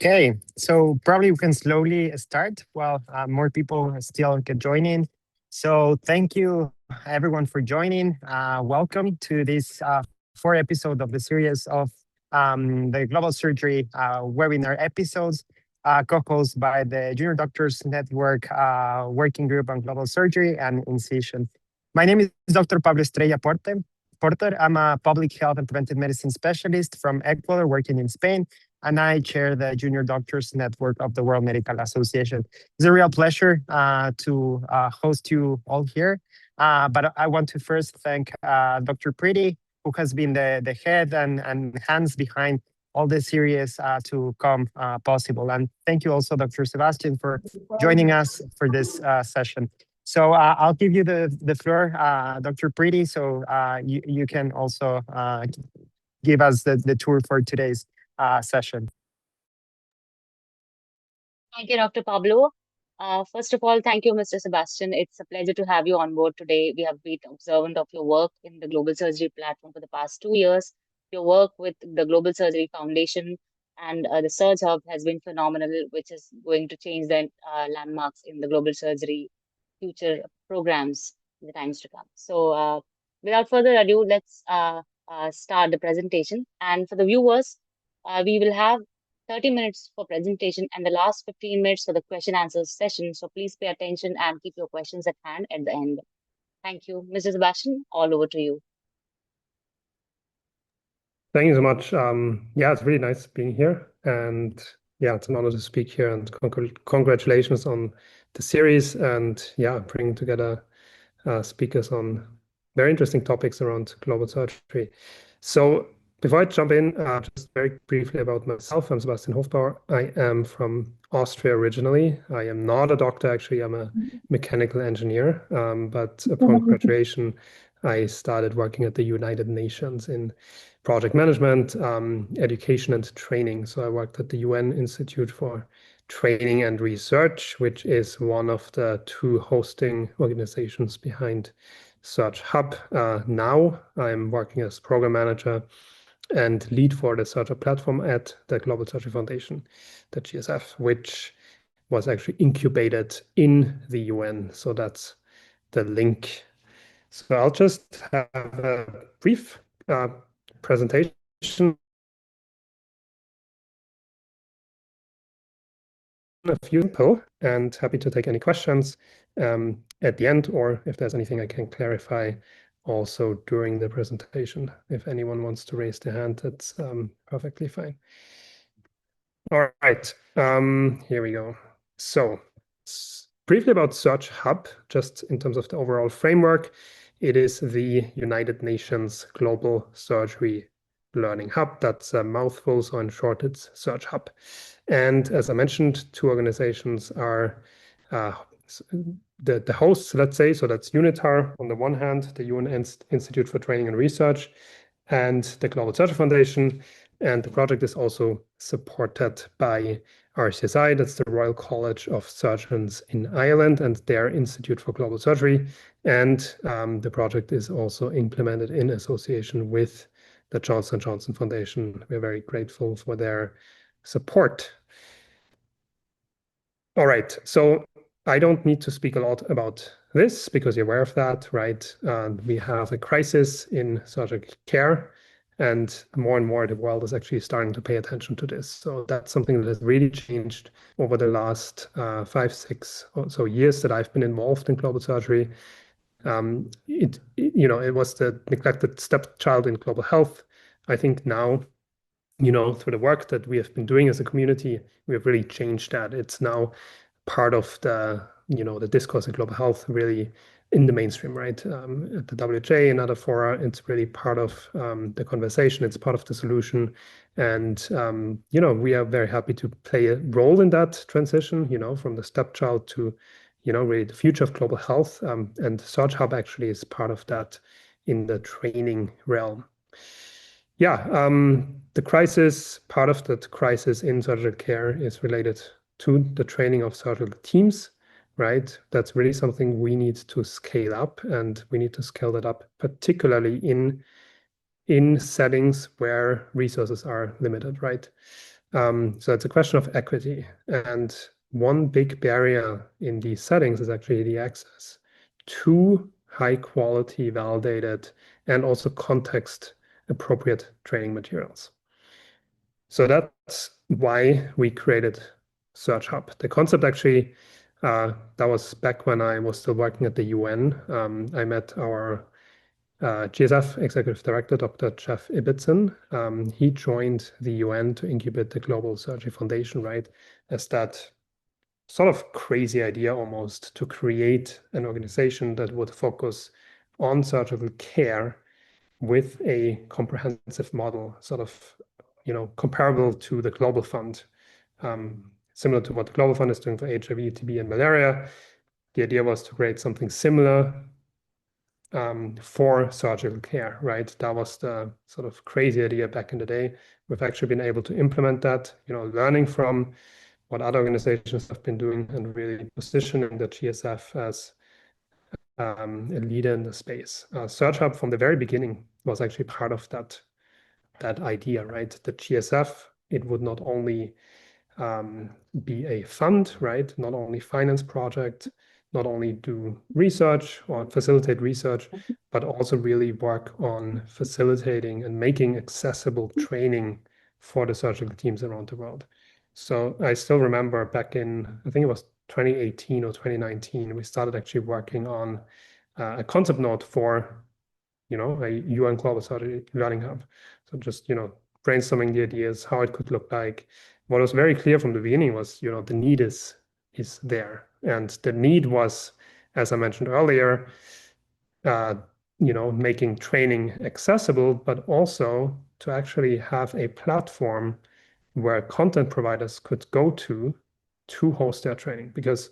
Okay, so probably we can slowly start while more people still get joining. So thank you everyone for joining. Welcome to this fourth episode of the series of the Global Surgery webinar episodes, co-hosted by the Junior Doctors Network Working Group on Global Surgery and Incision. My name is Dr. Pablo Estrella Porter. I'm a public health and preventive medicine specialist from Ecuador working in Spain, and I chair the Junior Doctors Network of the World Medical Association. It's a real pleasure to host you all here. But I want to first thank Dr. Pretty, who has been the head and hands behind all the series to come possible. And thank you also, Dr. Sebastian, for joining us for this session. So I'll give you the floor, Dr. Pretty, so you can also give us the tour for today's session. Thank you, Dr. Pablo. First of all, thank you, Mr. Sebastian. It's a pleasure to have you on board today. We have been observant of your work in the Global Surgery platform for the past 2 years. Your work with the Global Surgery Foundation and the SURGhub has been phenomenal, which is going to change the landmarks in the global surgery future programs in the times to come. So, without further ado, let's start the presentation. And for the viewers, we will have 30 minutes for presentation and the last 15 minutes for the question answer session. So please pay attention and keep your questions at hand at the end. Thank you. Mr. Sebastian, all over to you. Thank you so much. Yeah, it's really nice being here. And yeah, it's an honor to speak here. And congratulations on the series and yeah, bringing together speakers on very interesting topics around global surgery. So before I jump in, just very briefly about myself. I'm Sebatian Hofbaur. I am from Austria originally. I am not a doctor, actually. I'm a mechanical engineer. But upon graduation, I started working at the United Nations in project management, education, and training. So I worked at the UN Institute for Training and Research, which is one of the two hosting organizations behind SURGhub. Now I'm working as program manager and lead for the SURGhub platform at the Global Surgery Foundation, the GSF, which was actually incubated in the UN. So that's the link. So I'll just have a brief presentation. A few simple and happy to take any questions at the end, or if there's anything I can clarify also during the presentation. If anyone wants to raise their hand, that's perfectly fine. All right, here we go. So briefly about SURGhub, just in terms of the overall framework, it is the United Nations Global Surgery Learning Hub. That's a mouthful, so in short, it's SURGhub. And as I mentioned, two organizations are the hosts, let's say. So that's UNITAR on the one hand, the UN Institute for Training and Research, and the Global Surgery Foundation. And the project is also supported by RCSI, that's the Royal College of Surgeons in Ireland, and their Institute for Global Surgery. And the project is also implemented in association with the Johnson & Johnson Foundation. We're very grateful for their support. All right, so I don't need to speak a lot about this because you're aware of that, right? We have a crisis in surgical care, and more the world is actually starting to pay attention to this. So that's something that has really changed over the last 5, 6 or so years that I've been involved in global surgery. It was the neglected stepchild in global health. I think now, through the work that we have been doing as a community, we have really changed that. It's now part of the discourse in global health, really in the mainstream, right? At the WHA and other fora, it's really part of the conversation. It's part of the solution. And, we are very happy to play a role in that transition, from the stepchild to, really the future of global health. And SURGhub actually is part of that in the training realm. Yeah, part of that crisis in surgical care is related to the training of surgical teams, right? That's really something we need to scale up, and we need to scale that up, particularly in settings where resources are limited, right? So it's a question of equity. And one big barrier in these settings is actually the access to high quality, validated, and also context appropriate training materials. So that's why we created SURGhub. The concept actually, that was back when I was still working at the UN. I met our GSF Executive Director, Dr. Jeff Ibbotson. He joined the UN to incubate the Global Surgery Foundation, right? As that sort of crazy idea almost to create an organization that would focus on surgical care with a comprehensive model, sort of, comparable to the Global Fund, similar to what the Global Fund is doing for HIV, TB, and malaria. The idea was to create something similar for surgical care, right? That was the sort of crazy idea back in the day. We've actually been able to implement that, learning from what other organizations have been doing and really positioning the GSF as a leader in the space. SURGhub from the very beginning was actually part of that idea, right? The GSF, it would not only be a fund, right? Not only finance project, not only do research or facilitate research, but also really work on facilitating and making accessible training for the surgical teams around the world. So I still remember back in, I think it was 2018 or 2019, we started actually working on a concept note for, a UN Global Surgery Learning Hub. So just, brainstorming the ideas, how it could look like. What was very clear from the beginning was, the need is there. And the need was, as I mentioned earlier, making training accessible, but also to actually have a platform where content providers could go to host their training. Because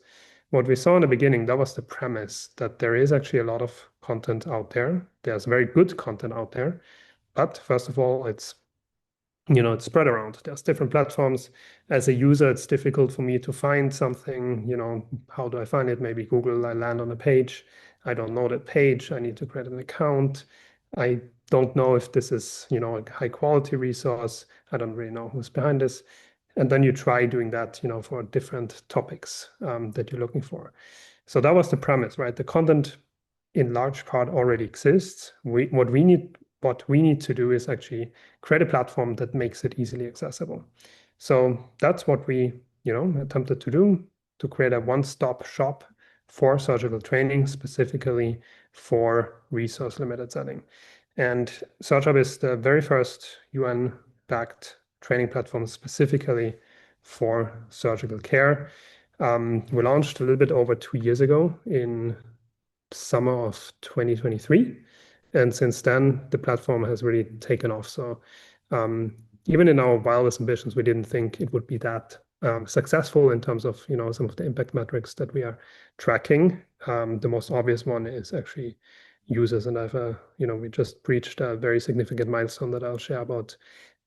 what we saw in the beginning, that was the premise that there is actually a lot of content out there. There's very good content out there. But first of all, it's spread around. There's different platforms. As a user, it's difficult for me to find something, how do I find it? Maybe Google, I land on a page. I don't know that page. I need to create an account. I don't know if this is, a high quality resource. I don't really know who's behind this. And then you try doing that, for different topics that you're looking for. So that was the premise, right? The content in large part already exists. What we need to do is actually create a platform that makes it easily accessible. So that's what we, attempted to do, to create a one-stop shop for surgical training, specifically for resource-limited setting. And SURGhub is the very first UN-backed training platform specifically for surgical care. We launched a little bit over 2 years ago in summer of 2023. And since then, the platform has really taken off. So even in our wildest ambitions, we didn't think it would be that successful in terms of, some of the impact metrics that we are tracking. The most obvious one is actually users. And we just reached a very significant milestone that I'll share about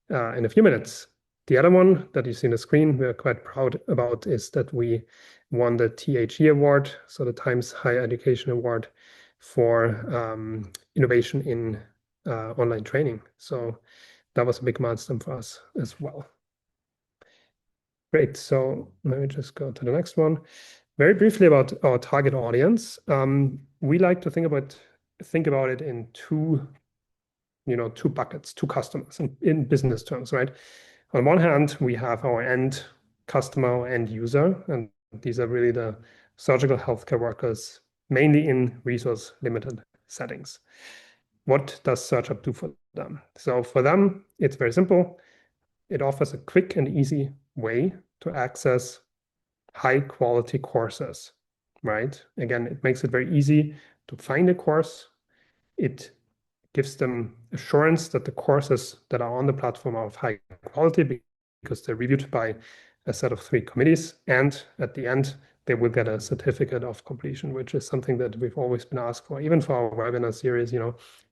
in a few minutes. The other one that you see on the screen we're quite proud about is that we won the THE Award, so the Times Higher Education Award for innovation in online training. So that was a big milestone for us as well. Great, so let me just go to the next one. Very briefly about our target audience. We like to think about it in two buckets, two customers in business terms, right? On one hand, we have our end customer or end user, and these are really the surgical healthcare workers, mainly in resource-limited settings. What does SURGhub do for them? So for them, it's very simple. It offers a quick and easy way to access high-quality courses, right? Again, it makes it very easy to find a course. It gives them assurance that the courses that are on the platform are of high quality because they're reviewed by a set of 3 committees. And at the end, they will get a certificate of completion, which is something that we've always been asked for, even for our webinar series.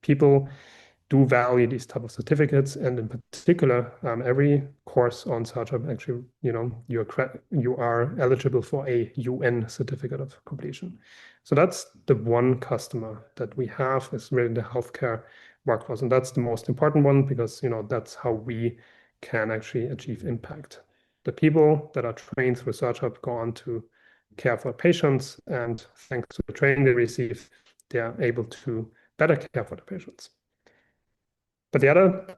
People do value these type of certificates, and in particular, every course on SURGhub actually, you are eligible for a UN certificate of completion. So that's the one customer that we have is really the healthcare workforce, and that's the most important one because that's how we can actually achieve impact. The people that are trained through SURGhub go on to care for patients, and thanks to the training they receive, they are able to better care for the patients. But the other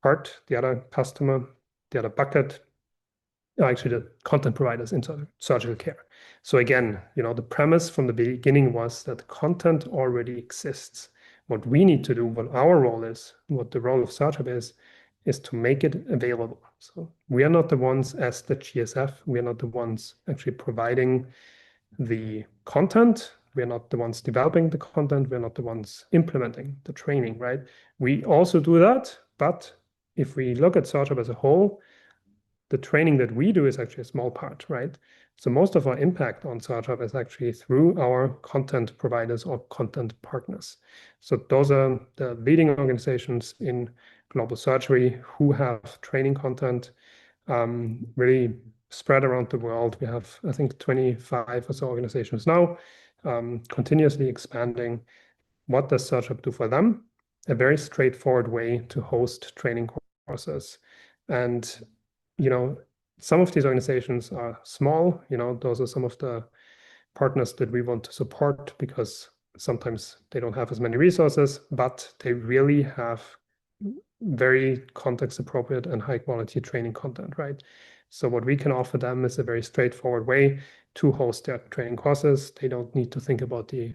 part, the other customer, the other bucket are actually the content providers in surgical care. So again, the premise from the beginning was that content already exists. What we need to do, what our role is, what the role of SURGhub is to make it available. So we are not the ones as the GSF, we are not the ones actually providing the content. We are not the ones developing the content. We're not the ones implementing the training, right? We also do that, but if we look at SURGhub as a whole, the training that we do is actually a small part, right? So most of our impact on SURGhub is actually through our content providers or content partners. So those are the leading organizations in global surgery who have training content really spread around the world. We have, I think, 25 or so organizations now, continuously expanding. What does SURGhub do for them? A very straightforward way to host training courses. And some of these organizations are small. Those are some of the partners that we want to support because sometimes they don't have as many resources, but they really have very context appropriate and high quality training content, right? So what we can offer them is a very straightforward way to host their training courses. They don't need to think about the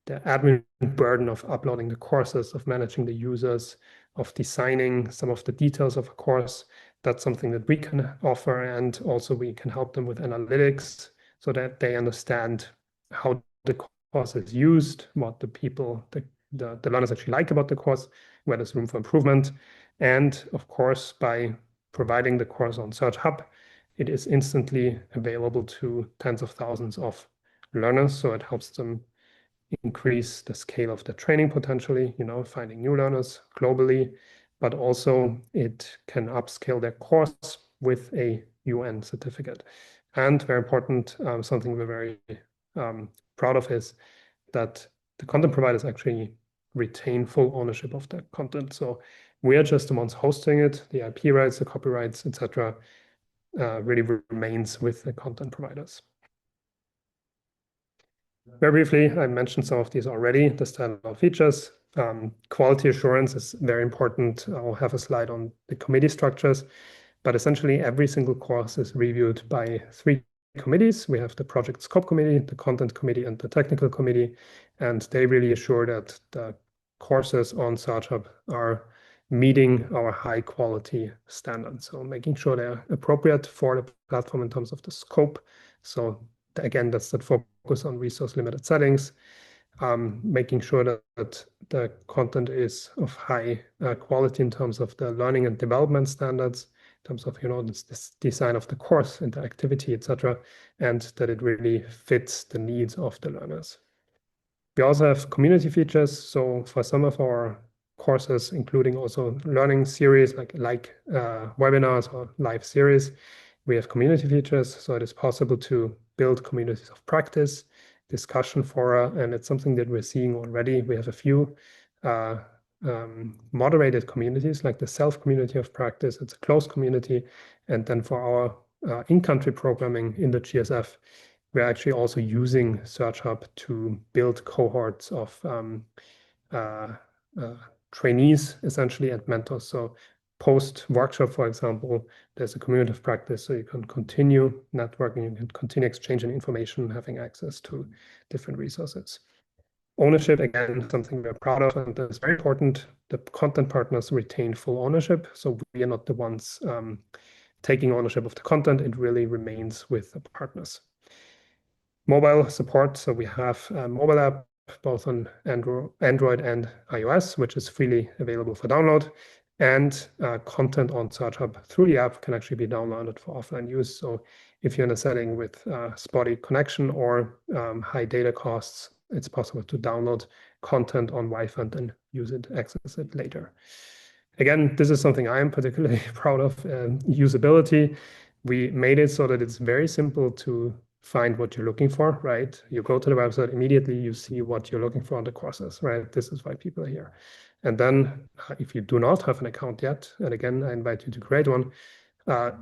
admin burden of uploading the courses, of managing the users, of designing some of the details of a course. That's something that we can offer, and also we can help them with analytics so that they understand how the course is used, what the learners actually like about the course, where there's room for improvement. And of course, by providing the course on SURGhub, it is instantly available to tens of thousands of learners. So it helps them increase the scale of the training potentially, finding new learners globally, but also it can upscale their course with a UN certificate. And very important, something we're very proud of is that the content providers actually retain full ownership of the content. So we are just the ones hosting it. The IP rights, the copyrights, etc., really remains with the content providers. Very briefly, I mentioned some of these already, the standard features. Quality assurance is very important. I'll have a slide on the committee structures, but essentially every single course is reviewed by 3 committees. We have the project scope committee, the content committee, and the technical committee, and they really assure that the courses on SURGhub are meeting our high quality standards. So making sure they're appropriate for the platform in terms of the scope. So again, that's that focus on resource limited settings, making sure that the content is of high quality in terms of the learning and development standards, in terms of this design of the course, interactivity, etc., and that it really fits the needs of the learners. We also have community features. So for some of our courses, including also learning series like webinars or live series, we have community features. So it is possible to build communities of practice, discussion fora, and it's something that we're seeing already. We have a few moderated communities like the self community of practice. It's a closed community. And then for our in-country programming in the GSF, we're actually also using SURGhub to build cohorts of trainees, essentially, and mentors. So post-workshop, for example, there's a community of practice, so you can continue networking, you can continue exchanging information, having access to different resources. Ownership, again, something we're proud of, and that's very important. The content partners retain full ownership, so we are not the ones taking ownership of the content. It really remains with the partners. Mobile support, so we have a mobile app both on Android and iOS, which is freely available for download, and content on SURGhub through the app can actually be downloaded for offline use. So if you're in a setting with spotty connection or high data costs, it's possible to download content on Wi-Fi and then use it, access it later. Again, this is something I am particularly proud of, usability. We made it so that it's very simple to find what you're looking for, right? You go to the website, immediately you see what you're looking for on the courses, right? This is why people are here. And then if you do not have an account yet, and again, I invite you to create one,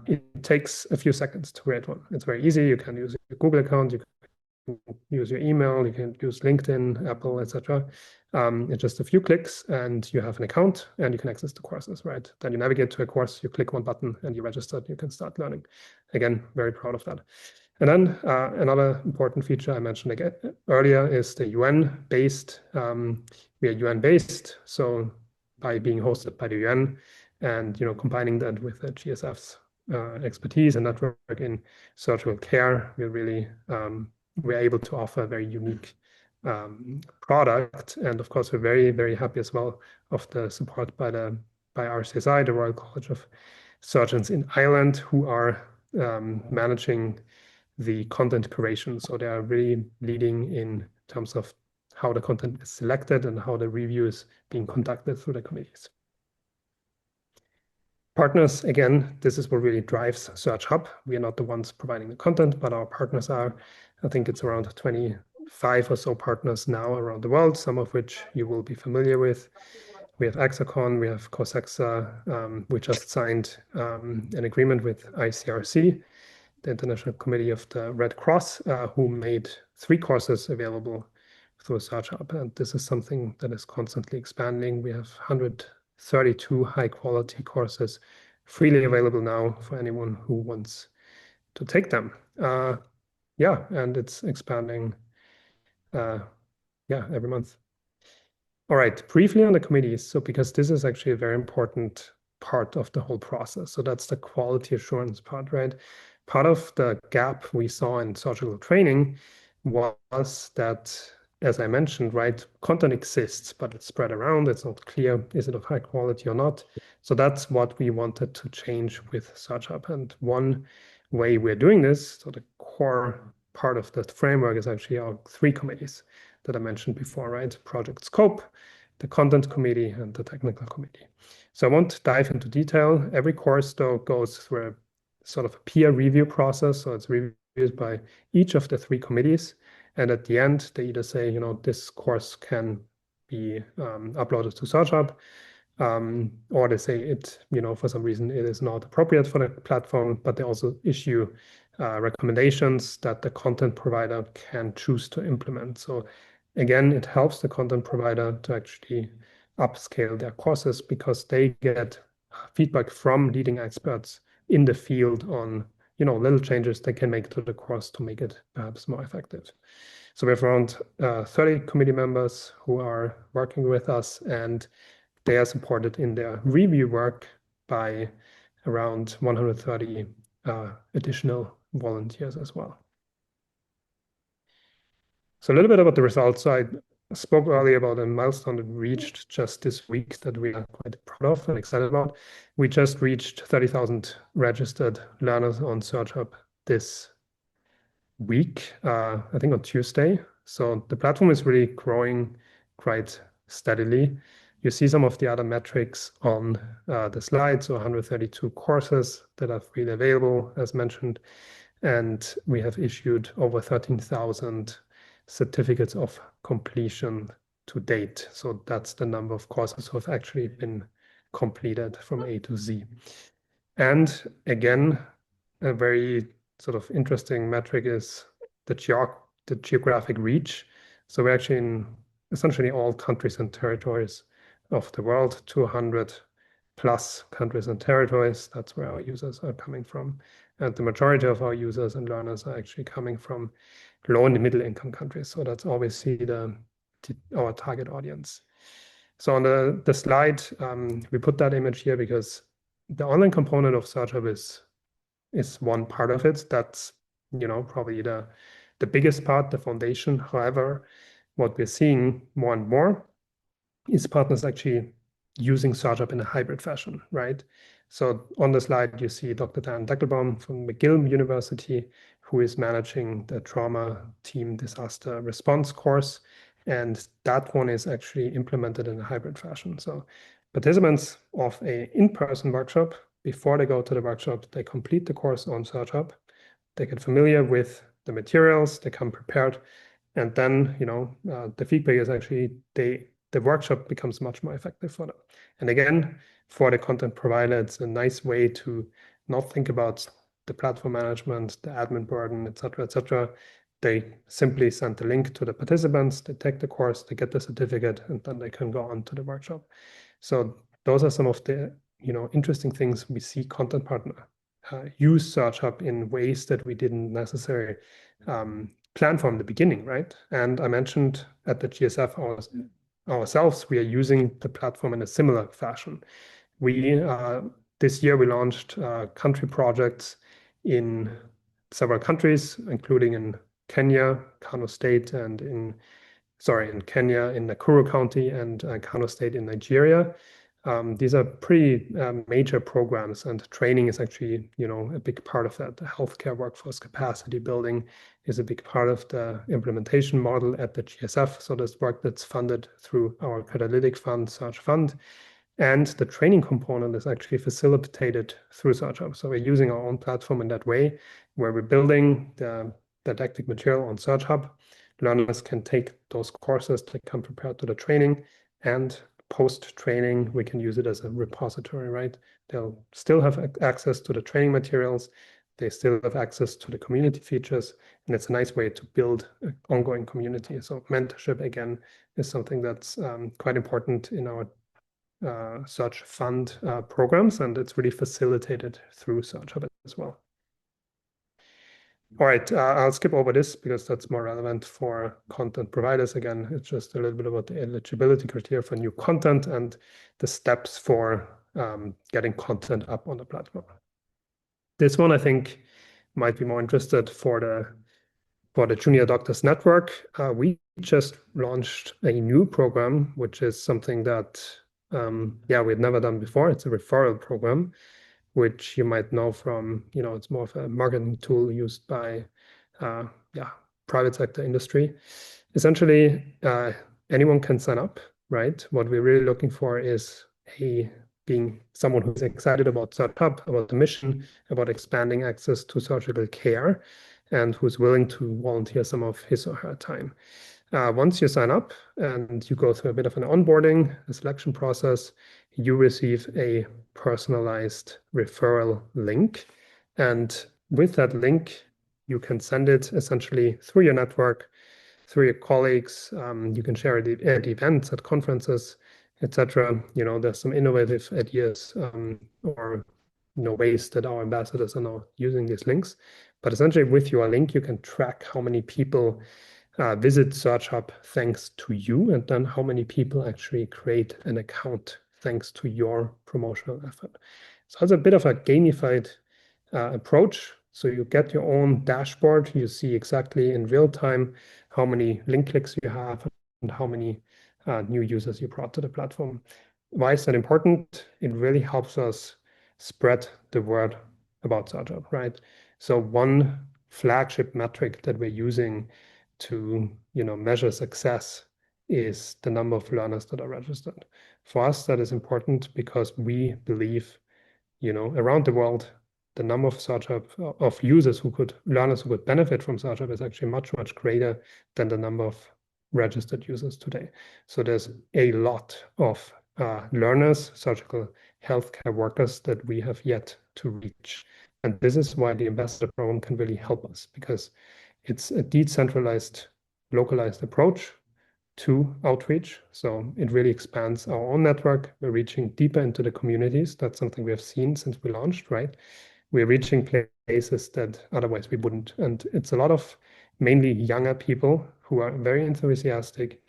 it takes a few seconds to create one. It's very easy. You can use your Google account, you can use your email, you can use LinkedIn, Apple, etc. It's just a few clicks and you have an account and you can access the courses, right? Then you navigate to a course, you click one button and you register, you can start learning. Again, very proud of that. And then another important feature I mentioned again earlier is the UN-based. We are UN-based, so by being hosted by the UN and combining that with the GSF's expertise and network in surgical care, we're able to offer a very unique product. And of course, we're very, very happy as well of the support by RCSI, the Royal College of Surgeons in Ireland, who are managing the content curation. So they are really leading in terms of how the content is selected and how the review is being conducted through the committees. Partners, again, this is what really drives SURGhub. We are not the ones providing the content, but our partners are. I think it's around 25 or so partners now around the world, some of which you will be familiar with. We have Axacon, we have COSAXA. We just signed an agreement with ICRC, the International Committee of the Red Cross, who made 3 courses available through SURGhub. And this is something that is constantly expanding. We have 132 high-quality courses freely available now for anyone who wants to take them. Yeah, and it's expanding every month. All right, briefly on the committees. So because this is actually a very important part of the whole process. So that's the quality assurance part, right? Part of the gap we saw in surgical training was that, as I mentioned, right, content exists, but it's spread around. It's not clear, is it of high quality or not? So that's what we wanted to change with SURGhub. And one way we're doing this, so the core part of the framework is actually our 3 committees that I mentioned before, right? Project Scope, the Content Committee, and the Technical Committee. So I won't dive into detail. Every course, though, goes through a sort of a peer review process. So it's reviewed by each of the 3 committees. And at the end, they either say, this course can be uploaded to SURGhub, or they say it, for some reason it is not appropriate for the platform, but they also issue recommendations that the content provider can choose to implement. So again, it helps the content provider to actually upscale their courses because they get feedback from leading experts in the field on little changes they can make to the course to make it perhaps more effective. So we have around 30 committee members who are working with us, and they are supported in their review work by around 130 additional volunteers as well. So a little bit about the results. So I spoke earlier about a milestone that we reached just this week that we are quite proud of and excited about. We just reached 30,000 registered learners on SURGhub this week, I think on Tuesday. So the platform is really growing quite steadily. You see some of the other metrics on the slide. So 132 courses that are freely available, as mentioned. And we have issued over 13,000 certificates of completion to date. So that's the number of courses who have actually been completed from A to Z. And again, a very sort of interesting metric is the geographic reach. So we're actually in essentially all countries and territories of the world, 200 plus countries and territories. That's where our users are coming from. And the majority of our users and learners are actually coming from low and middle income countries. So that's obviously our target audience. So on the slide, we put that image here because the online component of SURGhub is one part of it. That's probably the biggest part, the foundation. However, what we're seeing more and more is partners actually using SURGhub in a hybrid fashion, right? So on the slide, you see Dr. Dan Deckelbaum from McGill University, who is managing the trauma team disaster response course. And that one is actually implemented in a hybrid fashion. So participants of an in-person workshop, before they go to the workshop, they complete the course on SURGhub. They get familiar with the materials, they come prepared. And then, the feedback is actually they the workshop becomes much more effective for them. And again, for the content provider, it's a nice way to not think about the platform management, the admin burden, etc., etc. They simply send the link to the participants, they take the course, they get the certificate, and then they can go on to the workshop. So those are some of the interesting things we see content partner use SurgHub in ways that we didn't necessarily plan from the beginning, right? And I mentioned at the GSF ourselves, we are using the platform in a similar fashion. This year we launched country projects in several countries, including in Kenya, Kano State, and in Kenya, in Nakuru County, and Kano State in Nigeria. These are pretty major programs, and training is actually, a big part of that. The healthcare workforce capacity building is a big part of the implementation model at the GSF. So there's work that's funded through our catalytic fund, Surge Fund, and the training component is actually facilitated through SurgeHub. So we're using our own platform in that way, where we're building the didactic material on SurgeHub. Learners can take those courses to come prepared to the training, and post-training, we can use it as a repository, right? They'll still have access to the training materials. They still have access to the community features, and it's a nice way to build an ongoing community. So mentorship, again, is something that's quite important in our Surge Fund programs, and it's really facilitated through SurgeHub as well. All right, I'll skip over this because that's more relevant for content providers. Again, it's just a little bit about the eligibility criteria for new content and the steps for getting content up on the platform. This one, I think, might be more interested for the Junior Doctors Network. We just launched a new program, which is something that we've never done before. It's a referral program, which you might know from, it's more of a marketing tool used by, private sector industry. Essentially, anyone can sign up, right? What we're really looking for is being someone who's excited about SurgeHub, about the mission, about expanding access to surgical care, and who's willing to volunteer some of his or her time. Once you sign up and you go through a bit of an onboarding, a selection process, you receive a personalized referral link. And with that link, you can send it essentially through your network, through your colleagues. You can share it at events, at conferences, etc. There's some innovative ideas or ways that our ambassadors are now using these links. But essentially, with your link, you can track how many people visit SurgeHub thanks to you, and then how many people actually create an account thanks to your promotional effort. So it's a bit of a gamified approach. So you get your own dashboard. You see exactly in real time how many link clicks you have and how many new users you brought to the platform. Why is that important? It really helps us spread the word about SurgeHub, right? So one flagship metric that we're using to measure success is the number of learners that are registered. For us, that is important because we believe, around the world, the number of SurgeHub of learners who could benefit from SurgeHub is actually much, much greater than the number of registered users today. So there's a lot of learners, surgical healthcare workers that we have yet to reach. And this is why the ambassador program can really help us, because it's a decentralized, localized approach to outreach. So it really expands our own network. We're reaching deeper into the communities. That's something we have seen since we launched, right? We're reaching places that otherwise we wouldn't. And it's a lot of mainly younger people who are very enthusiastic,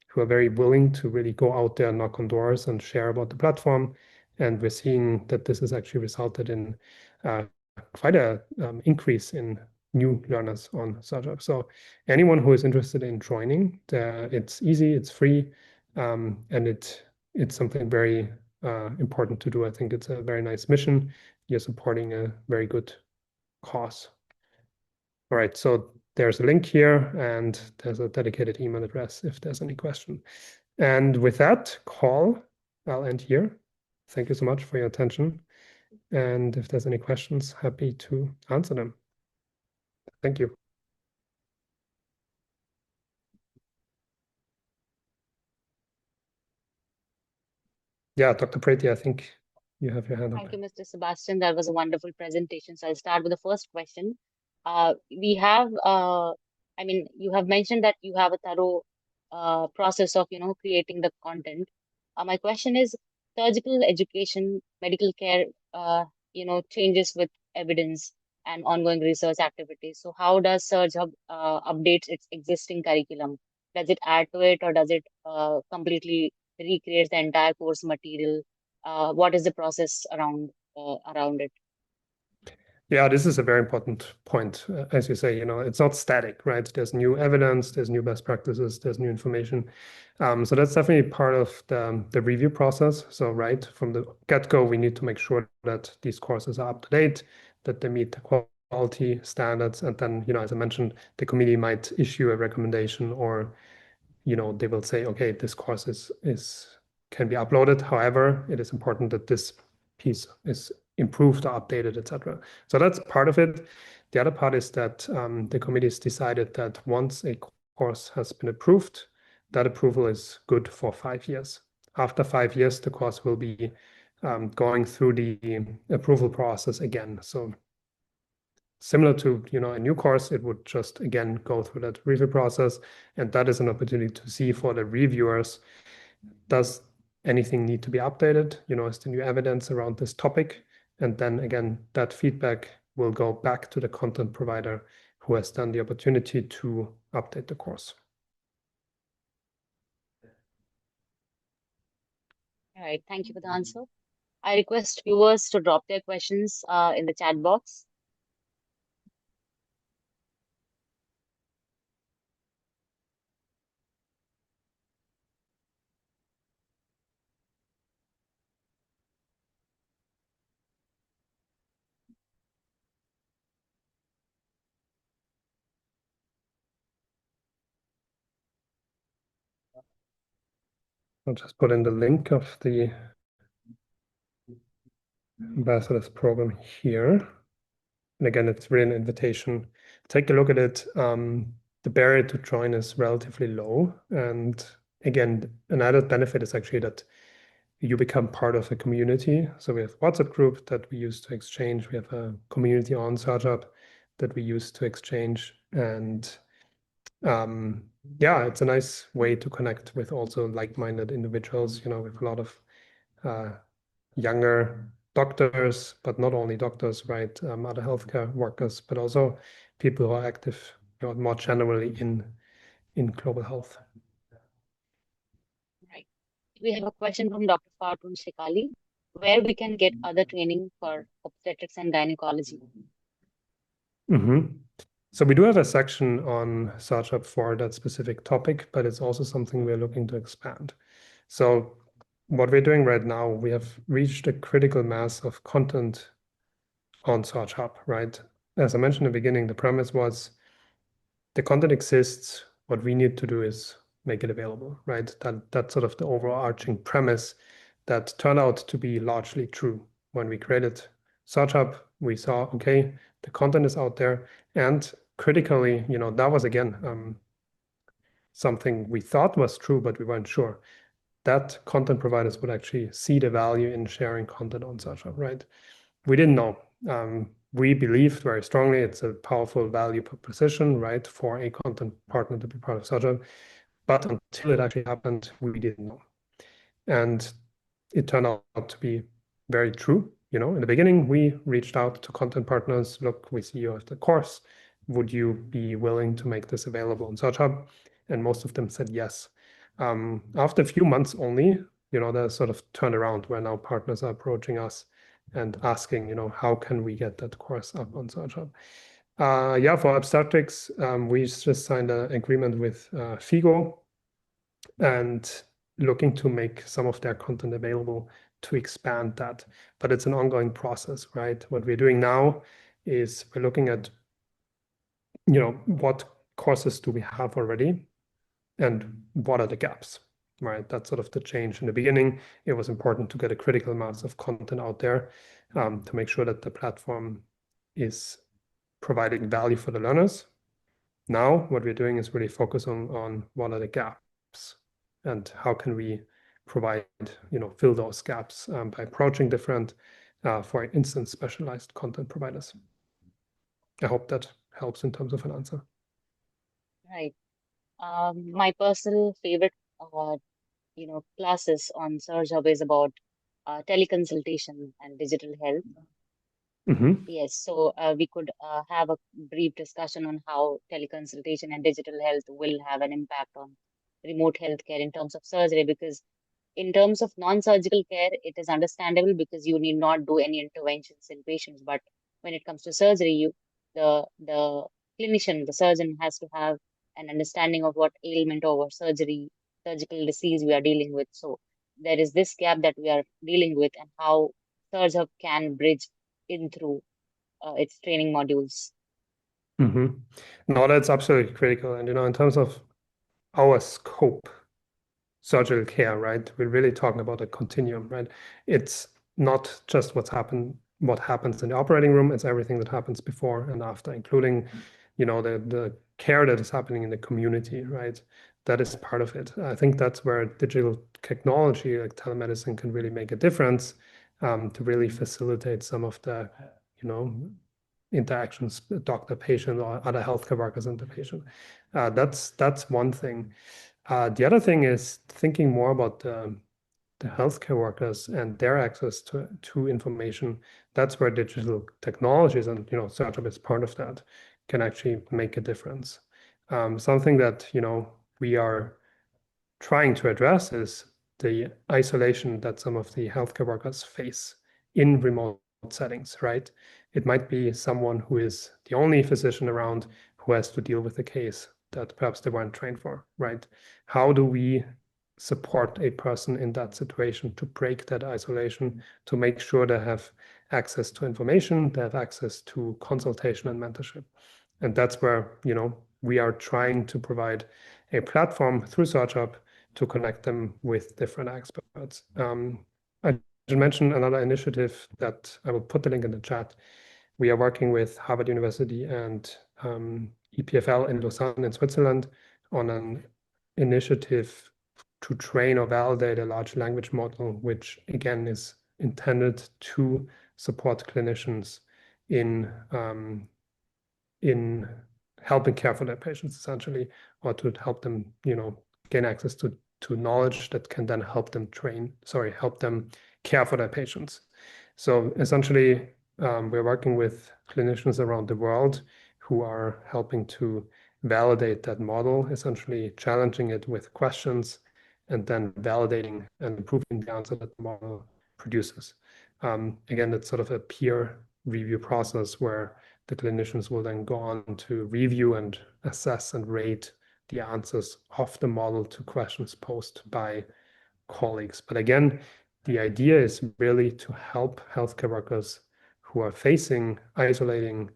who are very willing to really go out there, knock on doors, and share about the platform. And we're seeing that this has actually resulted in quite a increase in new learners on SurgeHub. So anyone who is interested in joining, it's easy, it's free, and it's something very important to do. I think it's a very nice mission. You're supporting a very good cause. All right, so there's a link here, and there's a dedicated email address if there's any question. And with that call, I'll end here. Thank you so much for your attention. And if there's any questions, happy to answer them. Thank you. yeah, Dr. Preti, I think you have your hand up. Thank you, Mr. Sebastian. That was a wonderful presentation. So I'll start with the first question. We have, I mean, you have mentioned that you have a thorough process of, creating the content. My question is, surgical education, medical care, changes with evidence and ongoing research activities. So how does SurgeHub updates its existing curriculum? Does it add to it, or does it completely recreate the entire course material? What is the process around it? Yeah, this is a very important point. As you say, it's not static, right? There's new evidence, there's new best practices, there's new information. So that's definitely part of the review process. So right from the get-go, we need to make sure that these courses are up to date, that they meet the quality standards. And then, as I mentioned, the committee might issue a recommendation, or they will say, okay, this course can be uploaded. However, it is important that this piece is improved or updated, etc. So that's part of it. The other part is that the committee has decided that once a course has been approved, that approval is good for 5 years. After 5 years, the course will be going through the approval process again. So similar to a new course, it would just again go through that review process, and that is an opportunity to see for the reviewers, does anything need to be updated? Is there new evidence around this topic? And then again, that feedback will go back to the content provider, who has then the opportunity to update the course. All right, thank you for the answer. I request viewers to drop their questions in the chat box. I'll just put in the link of the ambassadors program here. And again, it's really an invitation. Take a look at it. The barrier to join is relatively low. And again, another benefit is actually that you become part of a community. So we have a WhatsApp group that we use to exchange. We have a community on SURGhub that we use to exchange. And yeah, it's a nice way to connect with also like-minded individuals. We have a lot of younger doctors, but not only doctors, right? Other healthcare workers, but also people who are active, more generally in global health. Right. We have a question from Dr. Fatun Shekali, where we can get other training for obstetrics and gynecology. So we do have a section on SurgeHub for that specific topic, but it's also something we're looking to expand. So what we're doing right now, we have reached a critical mass of content on SurgeHub, right? As I mentioned in the beginning, the premise was the content exists. What we need to do is make it available, right? That's sort of the overarching premise that turned out to be largely true. When we created SurgeHub, we saw, okay, the content is out there, and critically, that was again something we thought was true, but we weren't sure that content providers would actually see the value in sharing content on SurgeHub, right? We didn't know. We believed very strongly it's a powerful value proposition, right, for a content partner to be part of SurgeHub. But until it actually happened, we didn't know. And it turned out to be very true. In the beginning, we reached out to content partners. Look, we see you have the course. Would you be willing to make this available on SurgeHub? And most of them said yes. After a few months only, they sort of turned around, where now partners are approaching us and asking, how can we get that course up on SurgeHub? Yeah, for obstetrics, we just signed an agreement with FIGO and looking to make some of their content available to expand that. But it's an ongoing process, right? What we're doing now is we're looking at, what courses do we have already and what are the gaps, right? That's sort of the change. In the beginning, it was important to get a critical mass of content out there to make sure that the platform is providing value for the learners. Now, what we're doing is really focus on what are the gaps and how can we provide, fill those gaps by approaching different, for instance, specialized content providers. I hope that helps in terms of an answer. Right. My personal favorite, classes on SURGhub is about teleconsultation and digital health. Mm-hmm. Yes, so we could have a brief discussion on how teleconsultation and digital health will have an impact on remote healthcare in terms of surgery, because in terms of non-surgical care, it is understandable because you need not do any interventions in patients. But when it comes to surgery, the clinician, the surgeon has to have an understanding of what ailment or what surgical disease we are dealing with. So there is this gap that we are dealing with, and how SurgeHub can bridge in through its training modules. Mm-hmm. No, that's absolutely critical. And in terms of our scope, surgical care, right? We're really talking about a continuum, right? It's not just what happens in the operating room, it's everything that happens before and after, including, the care that is happening in the community, right? That is part of it. I think that's where digital technology like telemedicine can really make a difference, to really facilitate some of the, interactions, doctor, patient, or other healthcare workers and the patient. That's one thing. The other thing is thinking more about the healthcare workers and their access to information. That's where digital technologies and SurgeHub is part of that, can actually make a difference. Something that we are trying to address is the isolation that some of the healthcare workers face in remote settings, right? It might be someone who is the only physician around who has to deal with a case that perhaps they weren't trained for, right? How do we support a person in that situation to break that isolation, to make sure they have access to information, they have access to consultation and mentorship? And that's where, we are trying to provide a platform through SurgeHub to connect them with different experts. I should mention another initiative that I will put the link in the chat. We are working with Harvard University and EPFL in Lausanne in Switzerland on an initiative to train or validate a large language model, which again is intended to support clinicians in helping care for their patients, essentially, or to help them, gain access to knowledge that can then help them care for their patients. So essentially, we're working with clinicians around the world who are helping to validate that model, essentially challenging it with questions and then validating and improving the answer that the model produces. Again, it's sort of a peer review process where the clinicians will then go on to review and assess and rate the answers of the model to questions posed by colleagues. But again, the idea is really to help healthcare workers who are facing isolating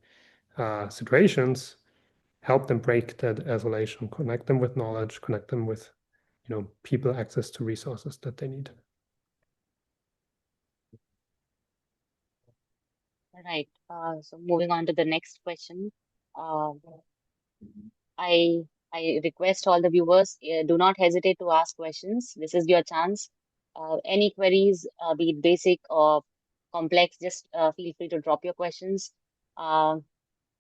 situations, help them break that isolation, connect them with knowledge, connect them with people access to resources that they need. Right. So moving on to the next question. Uh, I I request all the viewers, do not hesitate to ask questions. This is your chance. Any queries, be it basic or complex, just feel free to drop your questions. Uh,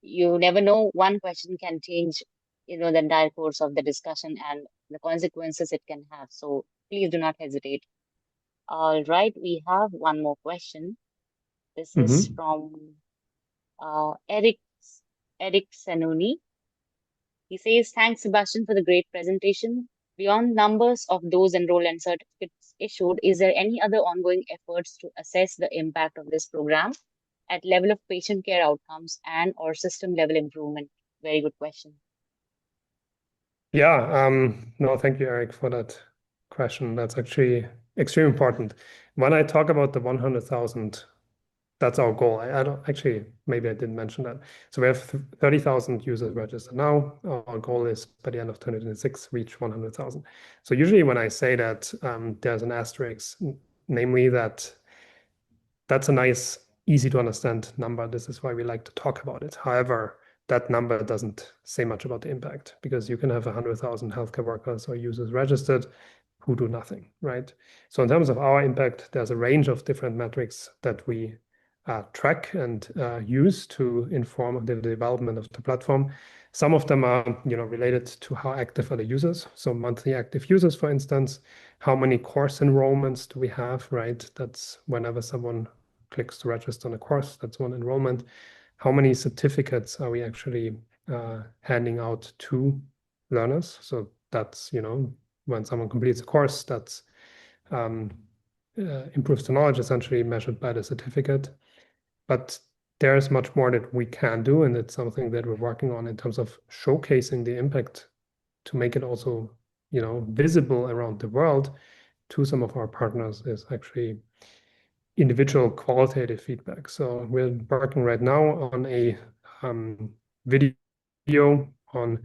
you never know, one question can change, the entire course of the discussion and the consequences it can have. So please do not hesitate. All right, we have one more question. This is Mm-hmm. from Eric Sanoni. He says, thanks, Sebastian, for the great presentation. Beyond numbers of those enrolled and certificates issued, is there any other ongoing efforts to assess the impact of this program at level of patient care outcomes and or system level improvement? Very good question. Yeah, no, thank you, Eric, for that question. That's actually extremely important. When I talk about the 100,000, that's our goal. I don't actually, maybe I didn't mention that. So we have 30,000 users registered now. Our goal is by the end of 2026, reach 100,000. So usually when I say that, there's an asterisk, namely that's a nice, easy to understand number. This is why we like to talk about it. However, that number doesn't say much about the impact, because you can have 100,000 healthcare workers or users registered who do nothing, right? So in terms of our impact, there's a range of different metrics that we track and use to inform the development of the platform. Some of them are, related to how active are the users. So monthly active users, for instance, how many course enrollments do we have, right? That's whenever someone clicks to register on a course, that's one enrollment. How many certificates are we actually handing out to learners? So that's, when someone completes a course, that's improves the knowledge, essentially measured by the certificate. But there's much more that we can do, and it's something that we're working on in terms of showcasing the impact to make it also, visible around the world to some of our partners is actually individual qualitative feedback. So we're working right now on a video on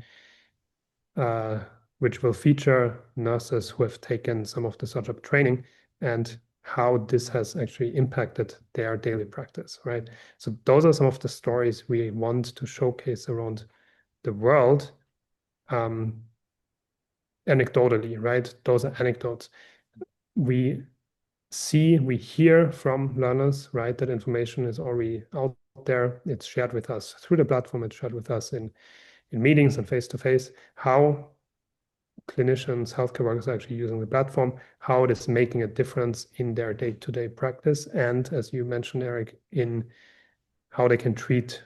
which will feature nurses who have taken some of the SURGhub training and how this has actually impacted their daily practice, right? So those are some of the stories we want to showcase around the world, anecdotally, right? Those are anecdotes. We hear from learners, right? That information is already out there. It's shared with us through the platform. It's shared with us in meetings and face-to-face, how clinicians, healthcare workers are actually using the platform, how it is making a difference in their day-to-day practice, and as you mentioned, Eric, in how they can treat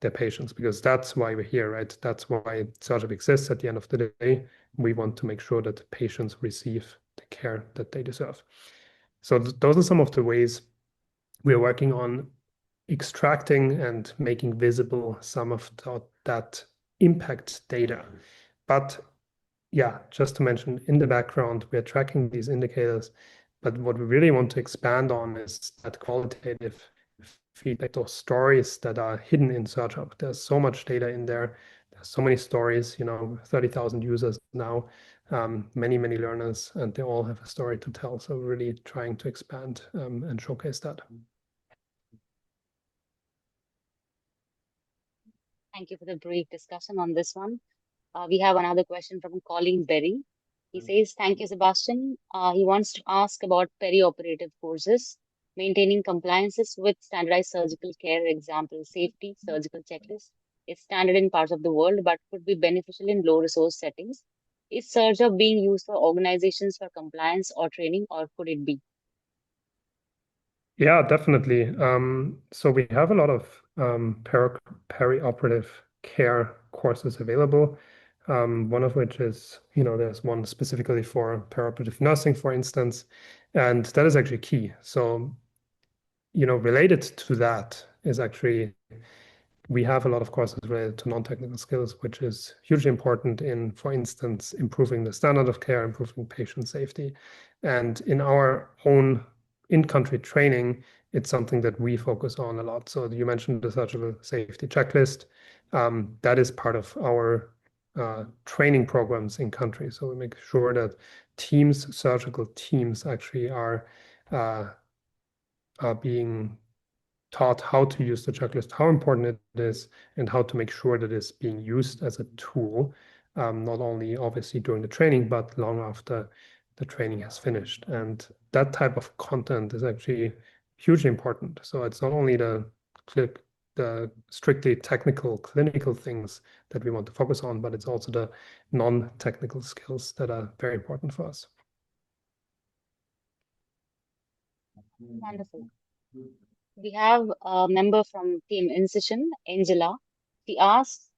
their patients, because that's why we're here, right? That's why SURGhub exists. At the end of the day, we want to make sure that patients receive the care that they deserve. So those are some of the ways we're working on extracting and making visible some of that impact data. But yeah, just to mention, in the background, we're tracking these indicators, but what we really want to expand on is that qualitative feedback, those stories that are hidden in SURGhub. There's so much data in there. There's so many stories, 30,000 users now, many, many learners, and they all have a story to tell. So we're really trying to expand and showcase that. Thank you for the brief discussion on this one. We have another question from Colin Berry. He says, thank you, Sebastian. He wants to ask about perioperative courses, maintaining compliances with standardized surgical care, example, safety, surgical checklist. Is standard in parts of the world, but could be beneficial in low resource settings. Is SURGhub being used for organizations for compliance or training, or could it be? Yeah, definitely. So we have a lot of perioperative care courses available. One of which is, there's one specifically for perioperative nursing, for instance, and that is actually key. So, related to that is actually we have a lot of courses related to non-technical skills, which is hugely important in, for instance, improving the standard of care, improving patient safety. And in our own in-country training, it's something that we focus on a lot. So you mentioned the surgical safety checklist. That is part of our training programs in country. So we make sure that surgical teams actually are being taught how to use the checklist, how important it is, and how to make sure that it's being used as a tool, not only obviously during the training, but long after the training has finished. And that type of content is actually hugely important. So it's not only the strictly technical clinical things that we want to focus on, but it's also the non-technical skills that are very important for us. Wonderful. We have a member from Team Incision, Angela. She asks,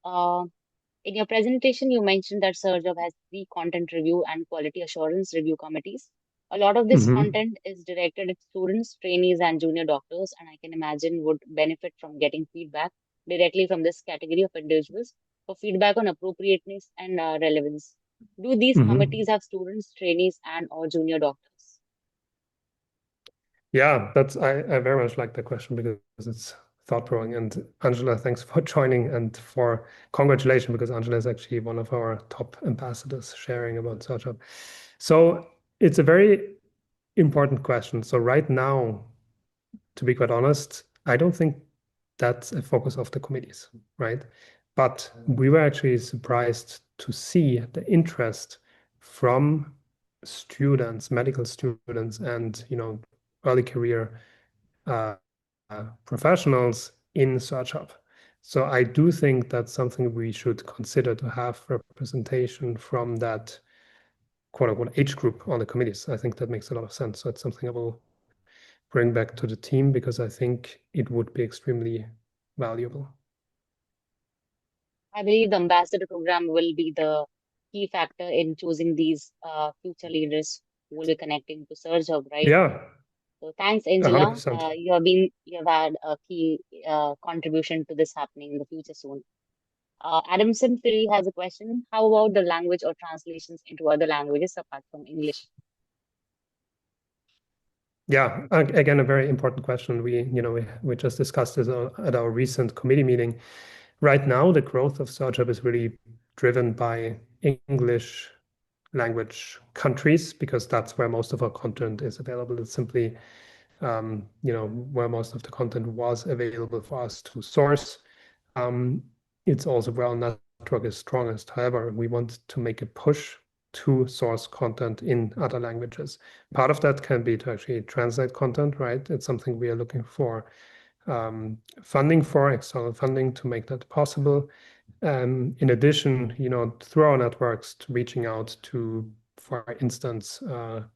in your presentation, you mentioned that SURGhub has 3 content review and quality assurance review committees. A lot of this content is directed at students, trainees, and junior doctors, and I can imagine would benefit from getting feedback directly from this category of individuals for feedback on appropriateness and relevance. Do these committees have students, trainees, and/or junior doctors? Yeah, I very much like that question because it's thought-provoking. And Angela, thanks for joining and for congratulations, because Angela is actually one of our top ambassadors sharing about SURGhub. So it's a very important question. So right now, to be quite honest, I don't think that's a focus of the committees, right? But we were actually surprised to see the interest from students, medical students, and early career professionals in SURGhub. So I do think that's something we should consider, to have representation from that quote unquote age group on the committees. I think that makes a lot of sense. So it's something I will bring back to the team, because I think it would be extremely valuable. I believe the ambassador program will be the key factor in choosing these future leaders who will be connecting to SURGhub, right? Yeah, So thanks, Angela. 100%. You have had a key contribution to this happening in the future soon. Adamson Phil has a question. How about the language or translations into other languages apart from English? Yeah, again, a very important question. We just discussed this at our recent committee meeting. Right now, the growth of SURGhub is really driven by English language countries, because that's where most of our content is available. It's simply where most of the content was available for us to source. It's also where our network is strongest. However, we want to make a push to source content in other languages. Part of that can be to actually translate content, right? It's something we are looking for funding for, external funding, to make that possible. In addition, through our networks, to reaching out to, for instance,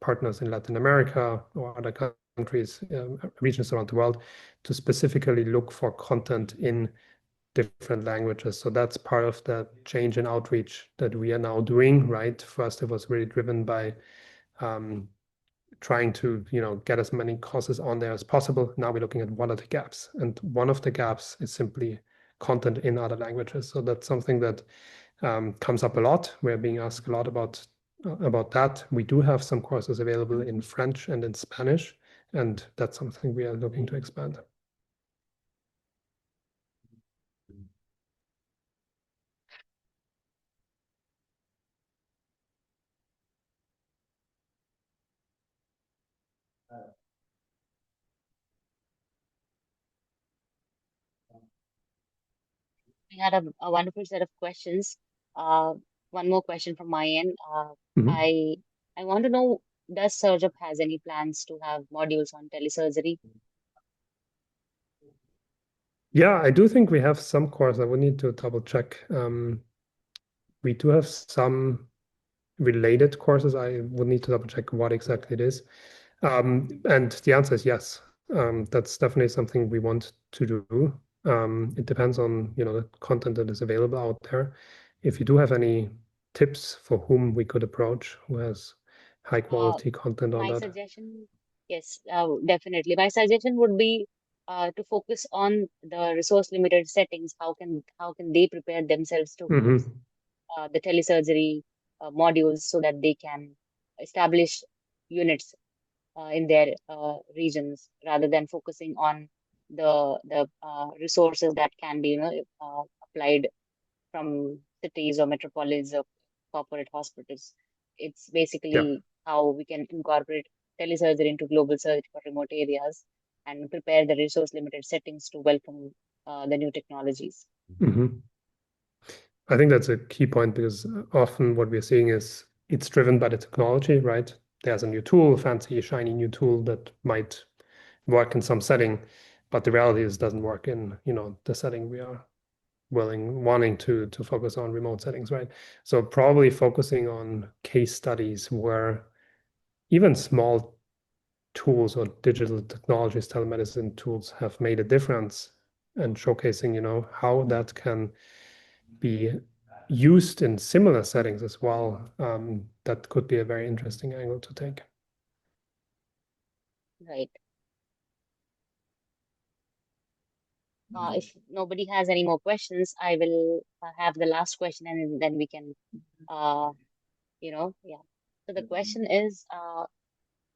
partners in Latin America or other countries, regions around the world, to specifically look for content in different languages. So that's part of the change in outreach that we are now doing, right? First, it was really driven by trying to get as many courses on there as possible. Now we're looking at what are the gaps, and one of the gaps is simply content in other languages. So that's something that comes up a lot. We're being asked a lot about that. We do have some courses available in French and in Spanish, and that's something we are looking to expand. We had a wonderful set of questions. Uh, One more question from my end. Mhm. I want to know, does SURGhub has any plans to have modules on telesurgery? Yeah, I do think we have some course. I would need to double check. We do have some related courses. I would need to double check what exactly it is. And the answer is yes. That's definitely something we want to do. It depends on the content that is available out there. If you do have any tips for whom we could approach, who has high Uh, quality content on my that. suggestion, yes, definitely. My suggestion would be to focus on the resource limited settings. How can they prepare themselves to use Hmm. the telesurgery modules so that they can establish units in their regions rather than focusing on the resources that can be applied from cities or metropolis or corporate hospitals. It's Yeah. basically how we can incorporate telesurgery into global search for remote areas and prepare the resource limited settings to welcome the new technologies. Hmm. I think that's a key point, because often what we're seeing is it's driven by the technology, right? There's a new tool, fancy, shiny new tool that might work in some setting, but the reality is it doesn't work in, the setting we are wanting to focus on, remote settings, right? So probably focusing on case studies where even small tools or digital technologies, telemedicine tools, have made a difference, and showcasing, how that can be used in similar settings as well. That could be a very interesting angle to take. Right. If nobody has any more questions, I will have the last question and then we can, uh, yeah. So the question is,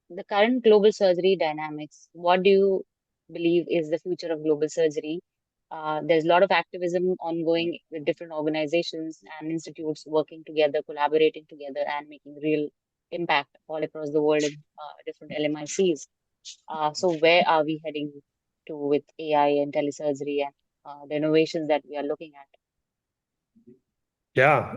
the current global surgery dynamics. What do you believe is the future of global surgery? There's a lot of activism ongoing with different organizations and institutes working together, collaborating together, and making real impact all across the world in different LMICs. So where are we heading to with AI and telesurgery and the innovations that we are looking at? Yeah.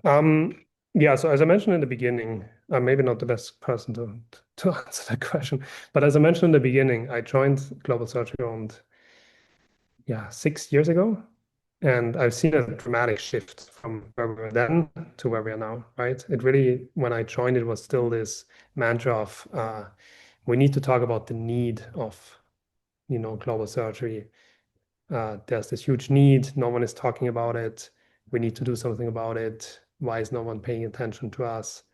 So as I mentioned in the beginning, I'm maybe not the best person to answer that question. But as I mentioned in the beginning, I joined Global Surgery around 6 years ago. And I've seen a dramatic shift from where we were then to where we are now, right? It really, when I joined, it was still this mantra of we need to talk about the need of, global surgery. There's this huge need. No one is talking about it. We need to do something about it. Why is no one paying attention to us?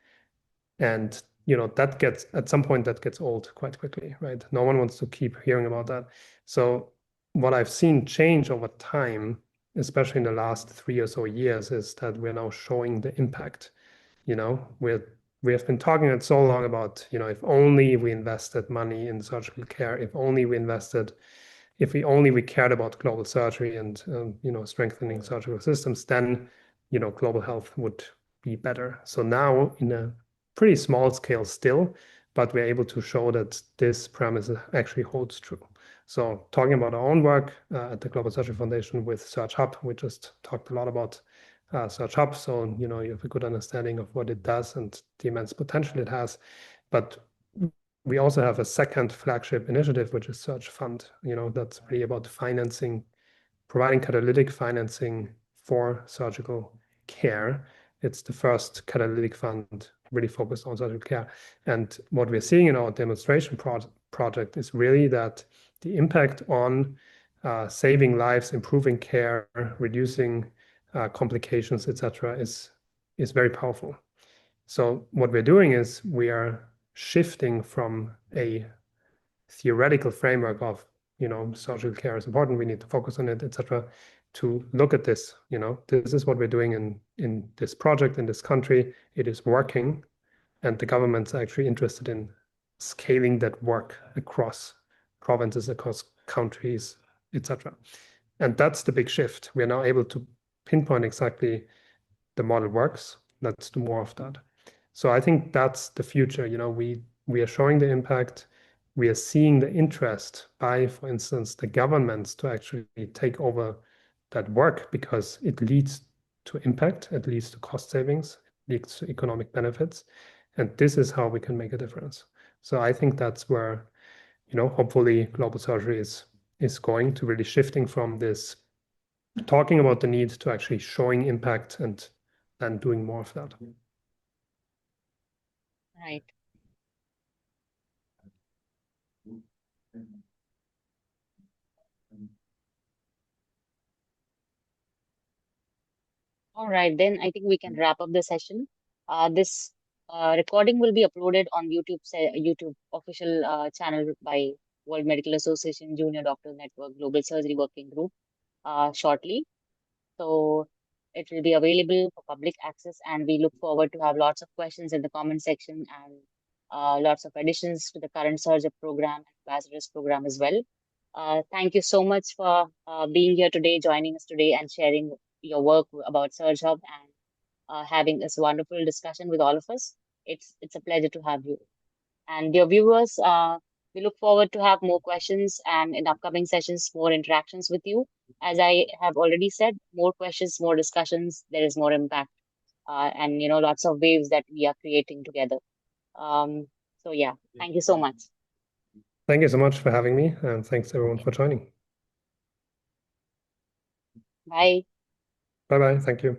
And that gets, at some point, that gets old quite quickly, right? No one wants to keep hearing about that. So what I've seen change over time, especially in the last 3 or so years, is that we're now showing the impact. We have been talking it so long about, if only we invested money in surgical care, if only we cared about global surgery and strengthening surgical systems, then global health would be better. So now, in a pretty small scale still, but we're able to show that this premise actually holds true. So talking about our own work at the Global Surgery Foundation with SURGhub, we just talked a lot about SURGhub, so you have a good understanding of what it does and the immense potential it has. But we also have a second flagship initiative, which is Surge Fund. That's really about providing catalytic financing for surgical care. It's the first catalytic fund really focused on surgical care. And what we're seeing in our demonstration project is really that the impact on saving lives, improving care, reducing complications, etc., is very powerful. So what we're doing is we are shifting from a theoretical framework of surgical care is important, we need to focus on it, etc., to look at this. This is what we're doing in this project in this country. It is working, and the government's actually interested in scaling that work across provinces, across countries, etc. And that's the big shift. We are now able to pinpoint exactly the model works. Let's do more of that. So I think that's the future. We are showing the impact. We are seeing the interest by, for instance, the governments to actually take over that work because it leads to impact, it leads to cost savings, it leads to economic benefits. And this is how we can make a difference. So I think that's where, hopefully global surgery is going to really shifting from this talking about the need to actually showing impact and then doing more of that. Right. All right, then I think we can wrap up the session. This recording will be uploaded on YouTube official channel by World Medical Association Junior Doctors Network Global Surgery Working Group shortly. So it will be available for public access, and we look forward to have lots of questions in the comment section and lots of additions to the current SURGhub program and ambassadors program as well. Thank you so much for being here today, joining us today, and sharing your work about SURGhub and having this wonderful discussion with all of us. It's a pleasure to have you. And dear viewers, we look forward to have more questions and in upcoming sessions, more interactions with you. As I have already said, more questions, more discussions, there is more impact, and lots of waves that we are creating together. So yeah, thank you so much. Thank you so much for having me, and thanks everyone for joining. Bye. Bye-bye. Thank you.